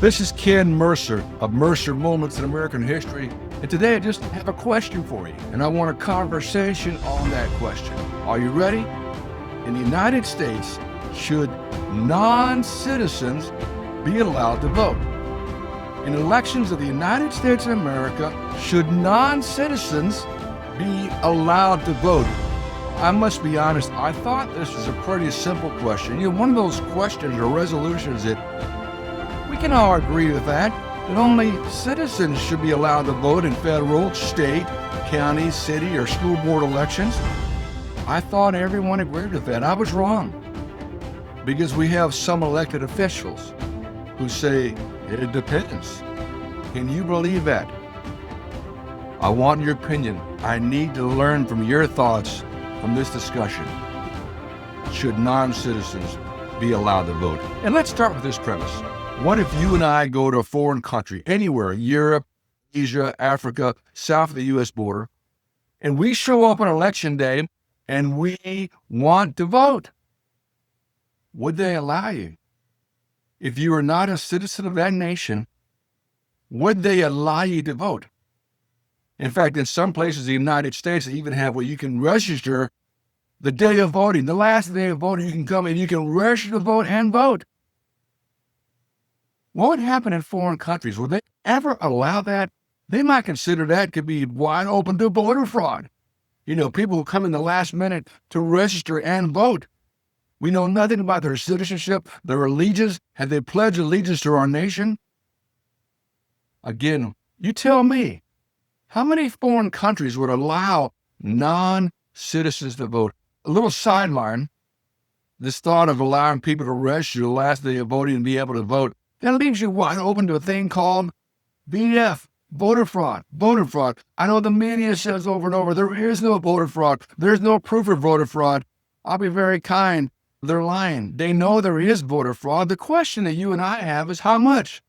This is Ken Mercer of Mercer Moments in American History, and today I just have a question for you, and I want a conversation on that question. Are you ready? In the United States, should non-citizens be allowed to vote? In elections of the United States of America, should non-citizens be allowed to vote? I must be honest, I thought this was a pretty simple question. One of those questions or resolutions that we can all agree with that only citizens should be allowed to vote in federal, state, county, city, or school board elections. I thought everyone agreed with that. I was wrong. Because we have some elected officials who say, it depends. Can you believe that? I want your opinion. I need to learn from your thoughts from this discussion. Should non-citizens be allowed to vote? And let's start with this premise. What if you and I go to a foreign country, anywhere, Europe, Asia, Africa, south of the U.S. border, and we show up on election day and we want to vote? Would they allow you? If you are not a citizen of that nation, would they allow you to vote? In fact, in some places in the United States, they even have where you can register the day of voting. The last day of voting, you can come and you can register to vote and vote. What would happen in foreign countries? Would they ever allow that? They might consider that could be wide open to voter fraud. People who come in the last minute to register and vote. We know nothing about their citizenship, their allegiance. Have they pledged allegiance to our nation? Again, you tell me, how many foreign countries would allow non-citizens to vote? A little sideline, this thought of allowing people to register the last day of voting and be able to vote, that leaves you wide open to a thing called VF, voter fraud, voter fraud. I know the media says over and over, there is no voter fraud. There's no proof of voter fraud. I'll be very kind. They're lying. They know there is voter fraud. The question that you and I have is how much?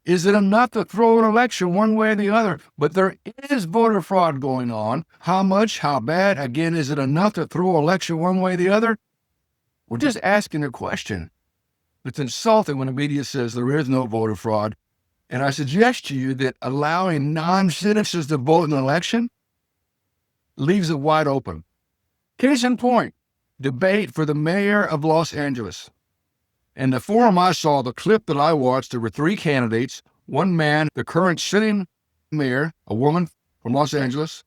Is it enough to throw an election one way or the other? But there is voter fraud going on. How much? How bad? Again, is it enough to throw an election one way or the other? We're just asking a question. It's insulting when the media says there is no voter fraud. And I suggest to you that allowing non-citizens to vote in an election leaves it wide open. Case in point, debate for the mayor of Los Angeles. In the forum I saw, the clip that I watched, there were three candidates. One man, the current sitting mayor, a woman from Los Angeles,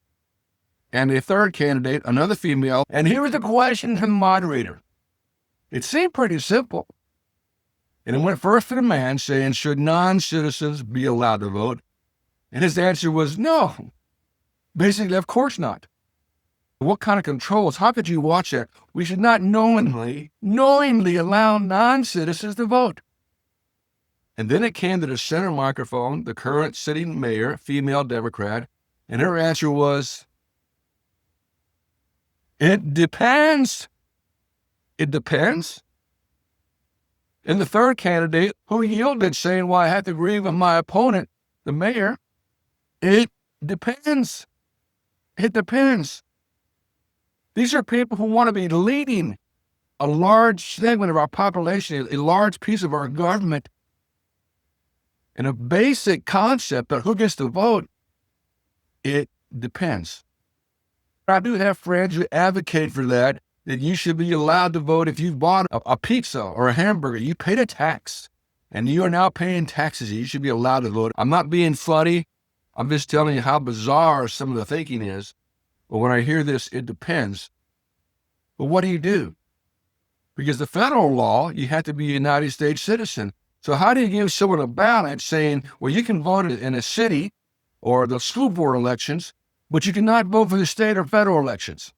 and a third candidate, another female. And here was the question from the moderator. It seemed pretty simple. And it went first to the man saying, should non-citizens be allowed to vote? And his answer was no. Basically, of course not. What kind of controls? How could you watch that? We should not knowingly allow non-citizens to vote. And then it came to the center microphone, the current sitting mayor, female Democrat, and her answer was, it depends. It depends. And the third candidate, who yielded, saying, well, I have to agree with my opponent, the mayor, it depends. It depends. These are people who want to be leading a large segment of our population, a large piece of our government. And a basic concept of who gets to vote, it depends. I do have friends who advocate for that you should be allowed to vote if you've bought a pizza or a hamburger. You paid a tax, and you are now paying taxes. You should be allowed to vote. I'm not being funny. I'm just telling you how bizarre some of the thinking is. But when I hear this, it depends. But what do you do? Because the federal law, you have to be a United States citizen. So how do you give someone a ballot saying, well, you can vote in a city or the school board elections, but you cannot vote for the state or federal elections?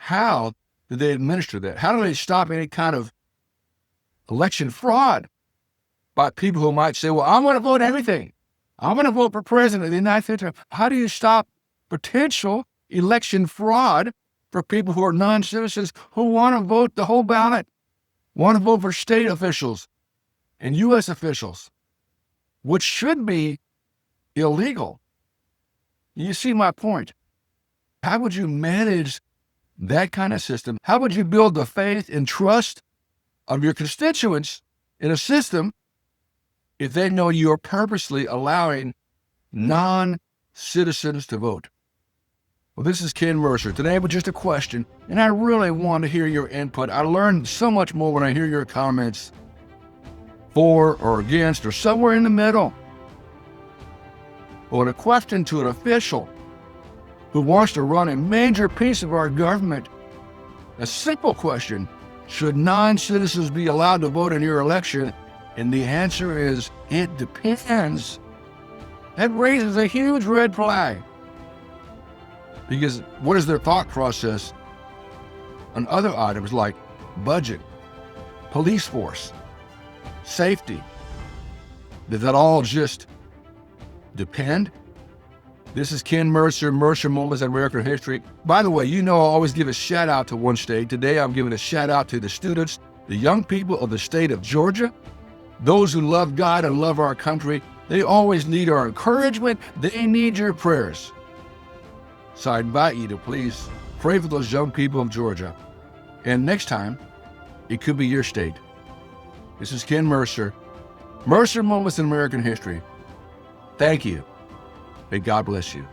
How do they administer that? How do they stop any kind of election fraud by people who might say, well, I want to vote everything. I want to vote for president of the United States. How do you stop potential election fraud for people who are non-citizens who want to vote the whole ballot, want to vote for state officials and U.S. officials, which should be illegal? You see my point. How would you manage that kind of system? How would you build the faith and trust of your constituents in a system if they know you're purposely allowing non-citizens to vote? Well, this is Ken Mercer today with just a question, and I really want to hear your input. I learn so much more when I hear your comments for or against or somewhere in the middle. Or a question to an official who wants to run a major piece of our government. A simple question: should non-citizens be allowed to vote in your election? And the answer is, it depends. That raises a huge red flag. Because what is their thought process on other items like budget, police force, safety? Does that all just depend? This is Ken Mercer, Mercer Moments in American History. By the way, I always give a shout out to one state. Today I'm giving a shout out to the students, the young people of the state of Georgia, those who love God and love our country. They always need our encouragement. They need your prayers. So I invite you to please pray for those young people of Georgia. And next time, it could be your state. This is Ken Mercer, Mercer Moments in American History. Thank you. May God bless you.